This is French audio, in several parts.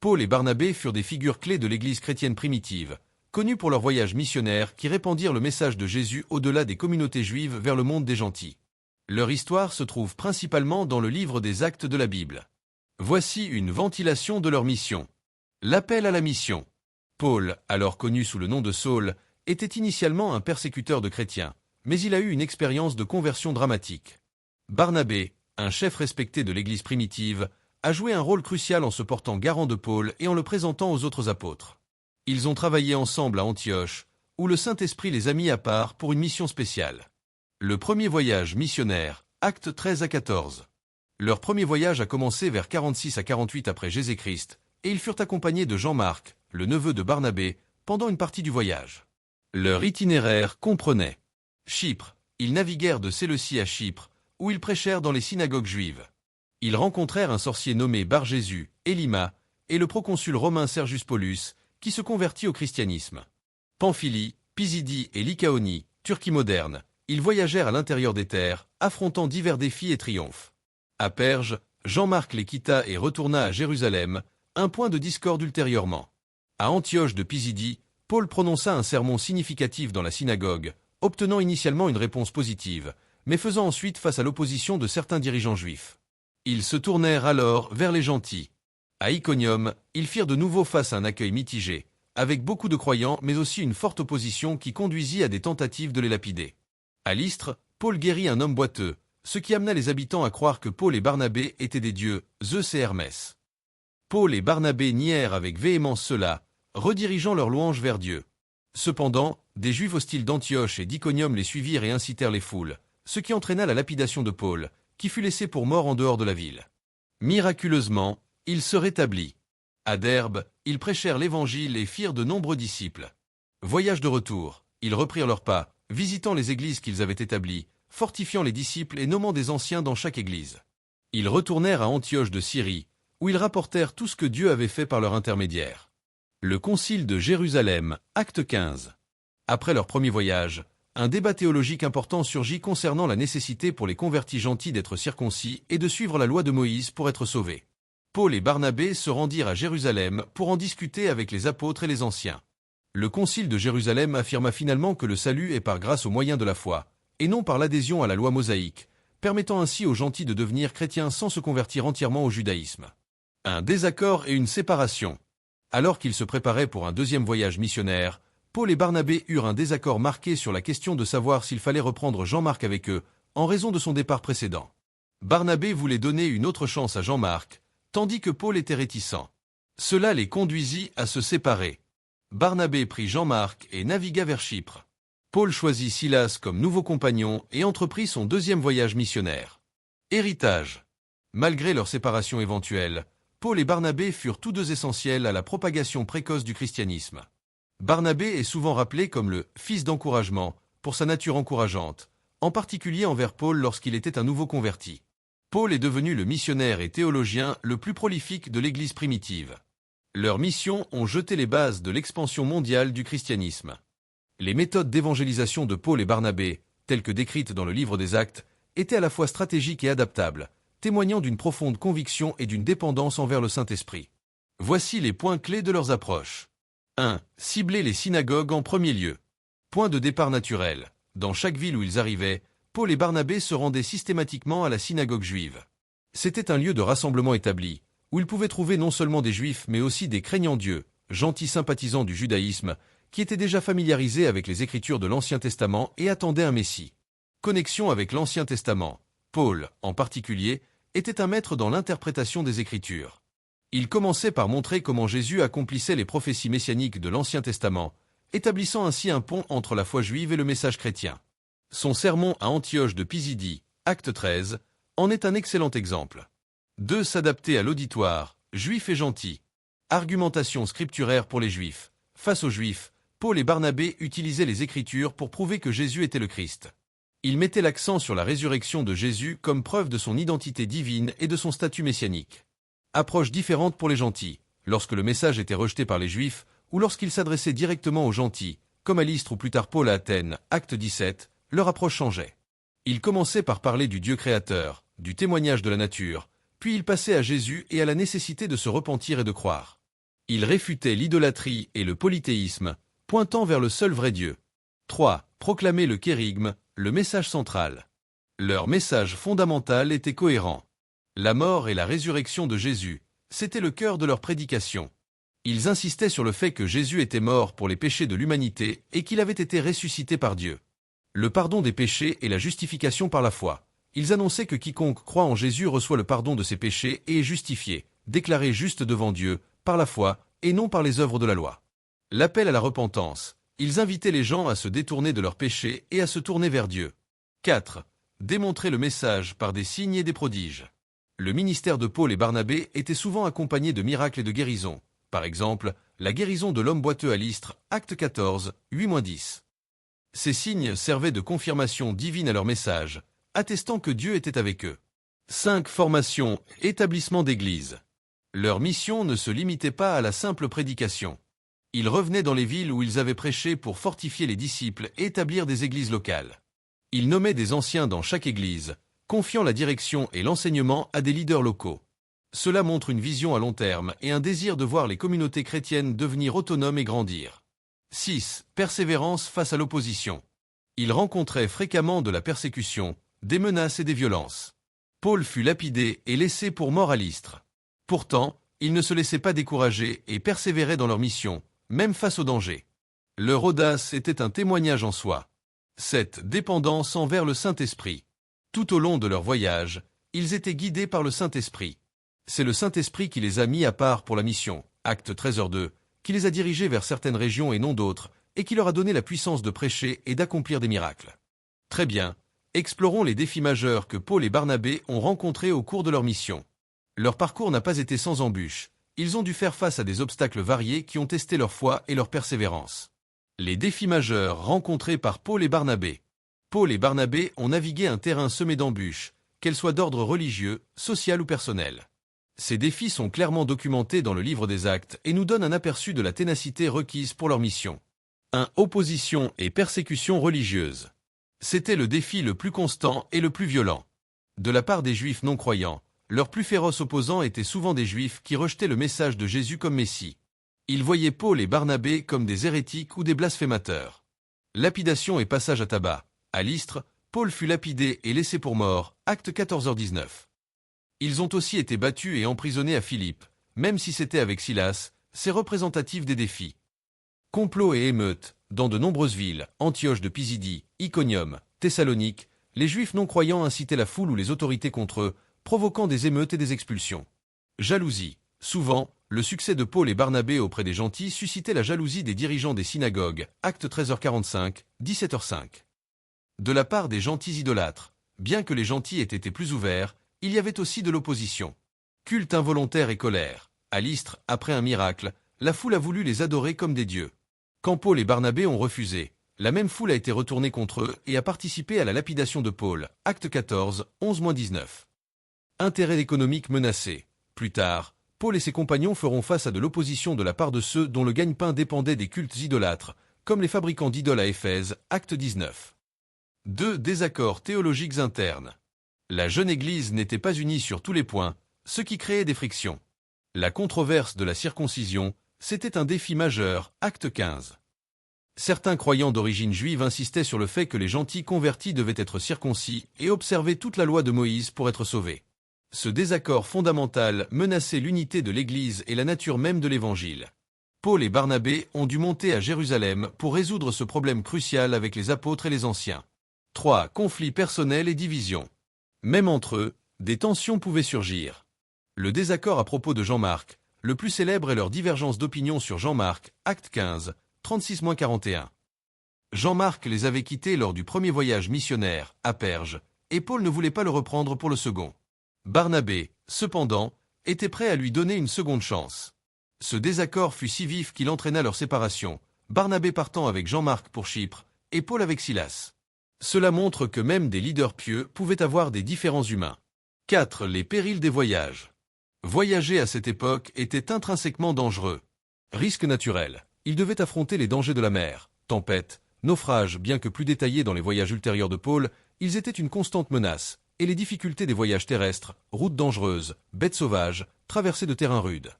Paul et Barnabé furent des figures clés de l'Église chrétienne primitive, connus pour leurs voyages missionnaires qui répandirent le message de Jésus au-delà des communautés juives vers le monde des gentils. Leur histoire se trouve principalement dans le livre des Actes de la Bible. Voici une ventilation de leur mission. L'appel à la mission. Paul, alors connu sous le nom de Saul, était initialement un persécuteur de chrétiens, mais il a eu une expérience de conversion dramatique. Barnabé, un chef respecté de l'Église primitive, a joué un rôle crucial en se portant garant de Paul et en le présentant aux autres apôtres. Ils ont travaillé ensemble à Antioche, où le Saint-Esprit les a mis à part pour une mission spéciale. Le premier voyage missionnaire, actes 13 à 14. Leur premier voyage a commencé vers 46 à 48 après Jésus-Christ, et ils furent accompagnés de Jean-Marc, le neveu de Barnabé, pendant une partie du voyage. Leur itinéraire comprenait Chypre. Ils naviguèrent de Séleucie à Chypre, où ils prêchèrent dans les synagogues juives. Ils rencontrèrent un sorcier nommé Bar-Jésus, Élima, et le proconsul romain Sergius Paulus, qui se convertit au christianisme. Pamphylie, Pisidie et Lycaonie, Turquie moderne, ils voyagèrent à l'intérieur des terres, affrontant divers défis et triomphes. À Perge, Jean-Marc les quitta et retourna à Jérusalem, un point de discorde ultérieurement. À Antioche de Pisidie, Paul prononça un sermon significatif dans la synagogue, obtenant initialement une réponse positive, mais faisant ensuite face à l'opposition de certains dirigeants juifs. Ils se tournèrent alors vers les gentils. À Iconium, ils firent de nouveau face à un accueil mitigé, avec beaucoup de croyants mais aussi une forte opposition qui conduisit à des tentatives de les lapider. À Lystre, Paul guérit un homme boiteux, ce qui amena les habitants à croire que Paul et Barnabé étaient des dieux, Zeus et Hermès. Paul et Barnabé nièrent avec véhémence cela, redirigeant leur louange vers Dieu. Cependant, des Juifs hostiles d'Antioche et d'Iconium les suivirent et incitèrent les foules, ce qui entraîna la lapidation de Paul, qui fut laissé pour mort en dehors de la ville. Miraculeusement, il se rétablit. À Derbe, ils prêchèrent l'Évangile et firent de nombreux disciples. Voyage de retour, ils reprirent leurs pas, visitant les églises qu'ils avaient établies, fortifiant les disciples et nommant des anciens dans chaque église. Ils retournèrent à Antioche de Syrie, où ils rapportèrent tout ce que Dieu avait fait par leur intermédiaire. Le Concile de Jérusalem, acte 15. Après leur premier voyage, un débat théologique important surgit concernant la nécessité pour les convertis gentils d'être circoncis et de suivre la loi de Moïse pour être sauvés. Paul et Barnabé se rendirent à Jérusalem pour en discuter avec les apôtres et les anciens. Le Concile de Jérusalem affirma finalement que le salut est par grâce au moyen de la foi, et non par l'adhésion à la loi mosaïque, permettant ainsi aux gentils de devenir chrétiens sans se convertir entièrement au judaïsme. Un désaccord et une séparation. Alors qu'ils se préparaient pour un deuxième voyage missionnaire, Paul et Barnabé eurent un désaccord marqué sur la question de savoir s'il fallait reprendre Jean-Marc avec eux, en raison de son départ précédent. Barnabé voulait donner une autre chance à Jean-Marc, tandis que Paul était réticent. Cela les conduisit à se séparer. Barnabé prit Jean-Marc et navigua vers Chypre. Paul choisit Silas comme nouveau compagnon et entreprit son deuxième voyage missionnaire. Héritage. Malgré leur séparation éventuelle, Paul et Barnabé furent tous deux essentiels à la propagation précoce du christianisme. Barnabé est souvent rappelé comme le « fils d'encouragement » pour sa nature encourageante, en particulier envers Paul lorsqu'il était un nouveau converti. Paul est devenu le missionnaire et théologien le plus prolifique de l'Église primitive. Leurs missions ont jeté les bases de l'expansion mondiale du christianisme. Les méthodes d'évangélisation de Paul et Barnabé, telles que décrites dans le livre des Actes, étaient à la fois stratégiques et adaptables, témoignant d'une profonde conviction et d'une dépendance envers le Saint-Esprit. Voici les points clés de leurs approches. 1. Cibler les synagogues en premier lieu. Point de départ naturel. Dans chaque ville où ils arrivaient, Paul et Barnabé se rendaient systématiquement à la synagogue juive. C'était un lieu de rassemblement établi, où ils pouvaient trouver non seulement des juifs mais aussi des craignants Dieu, gentils sympathisants du judaïsme, qui étaient déjà familiarisés avec les écritures de l'Ancien Testament et attendaient un Messie. Connexion avec l'Ancien Testament. Paul, en particulier, était un maître dans l'interprétation des Écritures. Il commençait par montrer comment Jésus accomplissait les prophéties messianiques de l'Ancien Testament, établissant ainsi un pont entre la foi juive et le message chrétien. Son sermon à Antioche de Pisidie, acte 13, en est un excellent exemple. 2. S'adapter à l'auditoire, juif et gentil. Argumentation scripturaire pour les juifs. Face aux juifs, Paul et Barnabé utilisaient les Écritures pour prouver que Jésus était le Christ. Ils mettaient l'accent sur la résurrection de Jésus comme preuve de son identité divine et de son statut messianique. Approche différente pour les gentils, lorsque le message était rejeté par les Juifs ou lorsqu'il s'adressait directement aux gentils, comme à Lystre ou plus tard Paul à Athènes, acte 17, leur approche changeait. Ils commençaient par parler du Dieu créateur, du témoignage de la nature, puis ils passaient à Jésus et à la nécessité de se repentir et de croire. Ils réfutaient l'idolâtrie et le polythéisme, pointant vers le seul vrai Dieu. 3. Proclamer le kérygme, le message central. Leur message fondamental était cohérent. La mort et la résurrection de Jésus, c'était le cœur de leur prédication. Ils insistaient sur le fait que Jésus était mort pour les péchés de l'humanité et qu'il avait été ressuscité par Dieu. Le pardon des péchés et la justification par la foi. Ils annonçaient que quiconque croit en Jésus reçoit le pardon de ses péchés et est justifié, déclaré juste devant Dieu, par la foi, et non par les œuvres de la loi. L'appel à la repentance. Ils invitaient les gens à se détourner de leurs péchés et à se tourner vers Dieu. 4. Démontrer le message par des signes et des prodiges. Le ministère de Paul et Barnabé était souvent accompagné de miracles et de guérisons. Par exemple, la guérison de l'homme boiteux à Lystre, acte 14, 8-10. Ces signes servaient de confirmation divine à leur message, attestant que Dieu était avec eux. 5. Formation, établissement d'église. Leur mission ne se limitait pas à la simple prédication. Ils revenaient dans les villes où ils avaient prêché pour fortifier les disciples et établir des églises locales. Ils nommaient des anciens dans chaque église, confiant la direction et l'enseignement à des leaders locaux. Cela montre une vision à long terme et un désir de voir les communautés chrétiennes devenir autonomes et grandir. 6. Persévérance face à l'opposition. Ils rencontraient fréquemment de la persécution, des menaces et des violences. Paul fut lapidé et laissé pour mort à Lystre. Pourtant, ils ne se laissaient pas décourager et persévéraient dans leur mission, même face au danger. Leur audace était un témoignage en soi. 7. Dépendance envers le Saint-Esprit. Tout au long de leur voyage, ils étaient guidés par le Saint-Esprit. C'est le Saint-Esprit qui les a mis à part pour la mission, acte 13h2, qui les a dirigés vers certaines régions et non d'autres, et qui leur a donné la puissance de prêcher et d'accomplir des miracles. Très bien, explorons les défis majeurs que Paul et Barnabé ont rencontrés au cours de leur mission. Leur parcours n'a pas été sans embûches, ils ont dû faire face à des obstacles variés qui ont testé leur foi et leur persévérance. Les défis majeurs rencontrés par Paul et Barnabé. Paul et Barnabé ont navigué un terrain semé d'embûches, qu'elles soient d'ordre religieux, social ou personnel. Ces défis sont clairement documentés dans le livre des Actes et nous donnent un aperçu de la ténacité requise pour leur mission. 1. Opposition et persécution religieuse. C'était le défi le plus constant et le plus violent. De la part des Juifs non-croyants, leurs plus féroces opposants étaient souvent des Juifs qui rejetaient le message de Jésus comme Messie. Ils voyaient Paul et Barnabé comme des hérétiques ou des blasphémateurs. Lapidation et passage à tabac. À Lystre, Paul fut lapidé et laissé pour mort, acte 14h19. Ils ont aussi été battus et emprisonnés à Philippe, même si c'était avec Silas, c'est représentatif des défis. Complots et émeutes, dans de nombreuses villes, Antioche de Pisidie, Iconium, Thessalonique, les Juifs non-croyants incitaient la foule ou les autorités contre eux, provoquant des émeutes et des expulsions. Jalousie. Souvent, le succès de Paul et Barnabé auprès des gentils suscitait la jalousie des dirigeants des synagogues, acte 13h45, 17h05. De la part des gentils idolâtres, bien que les gentils aient été plus ouverts, il y avait aussi de l'opposition. Culte involontaire et colère. À Lystre, après un miracle, la foule a voulu les adorer comme des dieux. Quand Paul et Barnabé ont refusé, la même foule a été retournée contre eux et a participé à la lapidation de Paul, acte 14, 11-19. Intérêt économique menacé. Plus tard, Paul et ses compagnons feront face à de l'opposition de la part de ceux dont le gagne-pain dépendait des cultes idolâtres, comme les fabricants d'idoles à Éphèse, acte 19. 2. Désaccords théologiques internes. La jeune Église n'était pas unie sur tous les points, ce qui créait des frictions. La controverse de la circoncision, c'était un défi majeur, acte 15. Certains croyants d'origine juive insistaient sur le fait que les gentils convertis devaient être circoncis et observer toute la loi de Moïse pour être sauvés. Ce désaccord fondamental menaçait l'unité de l'Église et la nature même de l'Évangile. Paul et Barnabé ont dû monter à Jérusalem pour résoudre ce problème crucial avec les apôtres et les anciens. 3. Conflits personnels et divisions. Même entre eux, des tensions pouvaient surgir. Le désaccord à propos de Jean-Marc, le plus célèbre est leur divergence d'opinion sur Jean-Marc, acte 15, 36-41. Jean-Marc les avait quittés lors du premier voyage missionnaire, à Perge, et Paul ne voulait pas le reprendre pour le second. Barnabé, cependant, était prêt à lui donner une seconde chance. Ce désaccord fut si vif qu'il entraîna leur séparation, Barnabé partant avec Jean-Marc pour Chypre, et Paul avec Silas. Cela montre que même des leaders pieux pouvaient avoir des différends humains. 4. Les périls des voyages. Voyager à cette époque était intrinsèquement dangereux. Risque naturel. Ils devaient affronter les dangers de la mer, tempêtes, naufrages, bien que plus détaillés dans les voyages ultérieurs de Paul, ils étaient une constante menace, et les difficultés des voyages terrestres, routes dangereuses, bêtes sauvages, traversées de terrains rudes.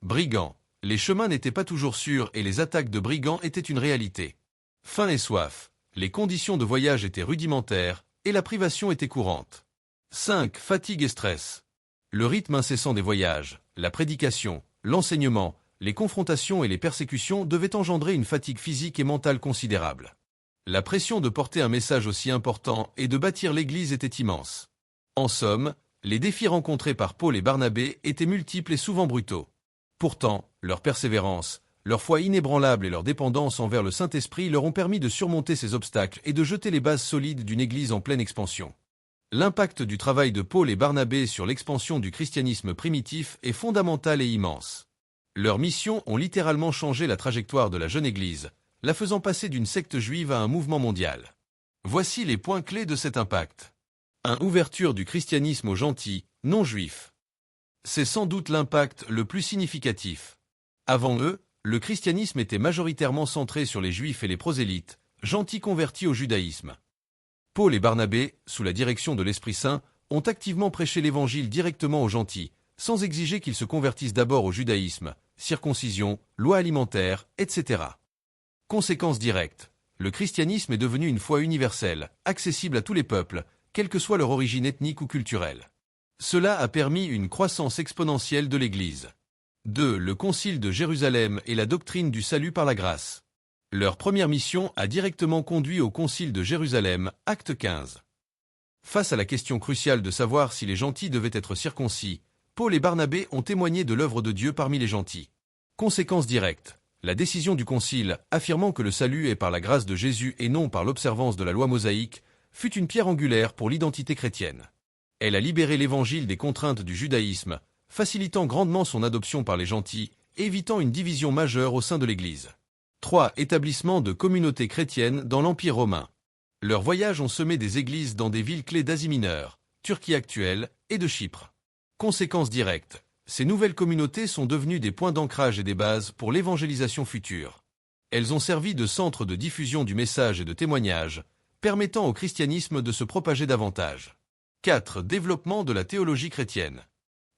Brigands. Les chemins n'étaient pas toujours sûrs et les attaques de brigands étaient une réalité. Faim et soif, les conditions de voyage étaient rudimentaires et la privation était courante. 5. Fatigue et stress. Le rythme incessant des voyages, la prédication, l'enseignement, les confrontations et les persécutions devaient engendrer une fatigue physique et mentale considérable. La pression de porter un message aussi important et de bâtir l'Église était immense. En somme, les défis rencontrés par Paul et Barnabé étaient multiples et souvent brutaux. Pourtant, leur persévérance, leur foi inébranlable et leur dépendance envers le Saint-Esprit leur ont permis de surmonter ces obstacles et de jeter les bases solides d'une Église en pleine expansion. L'impact du travail de Paul et Barnabé sur l'expansion du christianisme primitif est fondamental et immense. Leurs missions ont littéralement changé la trajectoire de la jeune Église, la faisant passer d'une secte juive à un mouvement mondial. Voici les points clés de cet impact. 1. Ouverture du christianisme aux gentils, non-juifs. C'est sans doute l'impact le plus significatif. Avant eux, le christianisme était majoritairement centré sur les juifs et les prosélytes, gentils convertis au judaïsme. Paul et Barnabé, sous la direction de l'Esprit Saint, ont activement prêché l'Évangile directement aux gentils, sans exiger qu'ils se convertissent d'abord au judaïsme, circoncision, loi alimentaire, etc. Conséquence directe, le christianisme est devenu une foi universelle, accessible à tous les peuples, quelle que soit leur origine ethnique ou culturelle. Cela a permis une croissance exponentielle de l'Église. 2. Le Concile de Jérusalem et la doctrine du salut par la grâce. Leur première mission a directement conduit au Concile de Jérusalem, acte 15. Face à la question cruciale de savoir si les gentils devaient être circoncis, Paul et Barnabé ont témoigné de l'œuvre de Dieu parmi les gentils. Conséquence directe, la décision du Concile, affirmant que le salut est par la grâce de Jésus et non par l'observance de la loi mosaïque, fut une pierre angulaire pour l'identité chrétienne. Elle a libéré l'Évangile des contraintes du judaïsme, facilitant grandement son adoption par les gentils, évitant une division majeure au sein de l'Église. 3. Établissement de communautés chrétiennes dans l'Empire romain. Leurs voyages ont semé des églises dans des villes clés d'Asie mineure, Turquie actuelle et de Chypre. Conséquence directe, ces nouvelles communautés sont devenues des points d'ancrage et des bases pour l'évangélisation future. Elles ont servi de centre de diffusion du message et de témoignage, permettant au christianisme de se propager davantage. 4. Développement de la théologie chrétienne.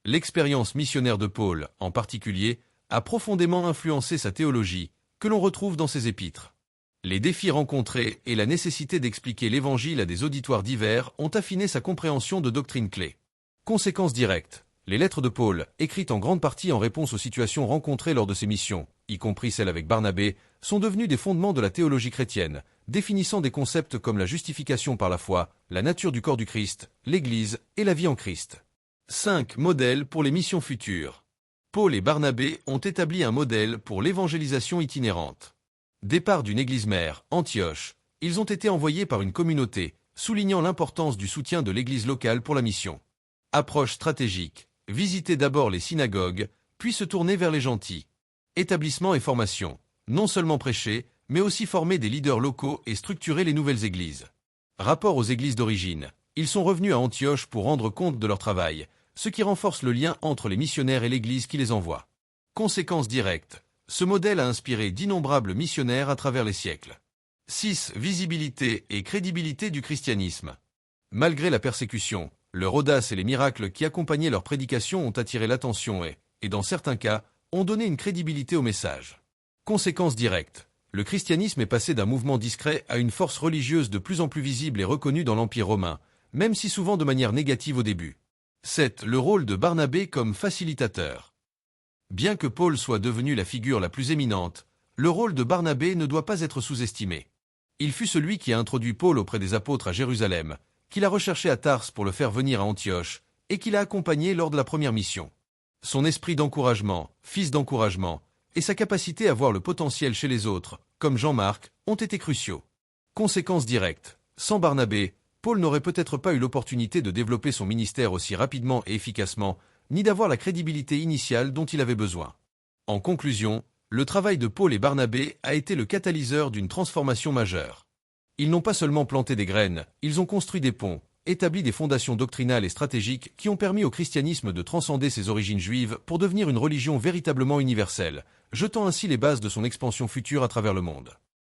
L'expérience missionnaire de Paul, en particulier, a profondément influencé sa théologie, que l'on retrouve dans ses épîtres. Les défis rencontrés et la nécessité d'expliquer l'Évangile à des auditoires divers ont affiné sa compréhension de doctrines clés. Conséquence directe, les lettres de Paul, écrites en grande partie en réponse aux situations rencontrées lors de ses missions, y compris celles avec Barnabé, sont devenues des fondements de la théologie chrétienne, définissant des concepts comme la justification par la foi, la nature du corps du Christ, l'Église et la vie en Christ. 5. Modèles pour les missions futures. Paul et Barnabé ont établi un modèle pour l'évangélisation itinérante. Départ d'une église mère, Antioche, ils ont été envoyés par une communauté, soulignant l'importance du soutien de l'église locale pour la mission. Approche stratégique, visiter d'abord les synagogues, puis se tourner vers les gentils. Établissement et formation, non seulement prêcher, mais aussi former des leaders locaux et structurer les nouvelles églises. Rapport aux églises d'origine, ils sont revenus à Antioche pour rendre compte de leur travail, ce qui renforce le lien entre les missionnaires et l'Église qui les envoie. Conséquence directe, ce modèle a inspiré d'innombrables missionnaires à travers les siècles. 6. Visibilité et crédibilité du christianisme. Malgré la persécution, leur audace et les miracles qui accompagnaient leur prédication ont attiré l'attention et dans certains cas, ont donné une crédibilité au message. Conséquence directe, le christianisme est passé d'un mouvement discret à une force religieuse de plus en plus visible et reconnue dans l'Empire romain, même si souvent de manière négative au début. 7. Le rôle de Barnabé comme facilitateur. Bien que Paul soit devenu la figure la plus éminente, le rôle de Barnabé ne doit pas être sous-estimé. Il fut celui qui a introduit Paul auprès des apôtres à Jérusalem, qu'il a recherché à Tarse pour le faire venir à Antioche, et qu'il a accompagné lors de la première mission. Son esprit d'encouragement, fils d'encouragement, et sa capacité à voir le potentiel chez les autres, comme Jean-Marc, ont été cruciaux. Conséquence directe, sans Barnabé, Paul n'aurait peut-être pas eu l'opportunité de développer son ministère aussi rapidement et efficacement, ni d'avoir la crédibilité initiale dont il avait besoin. En conclusion, le travail de Paul et Barnabé a été le catalyseur d'une transformation majeure. Ils n'ont pas seulement planté des graines, ils ont construit des ponts, établi des fondations doctrinales et stratégiques qui ont permis au christianisme de transcender ses origines juives pour devenir une religion véritablement universelle, jetant ainsi les bases de son expansion future à travers le monde.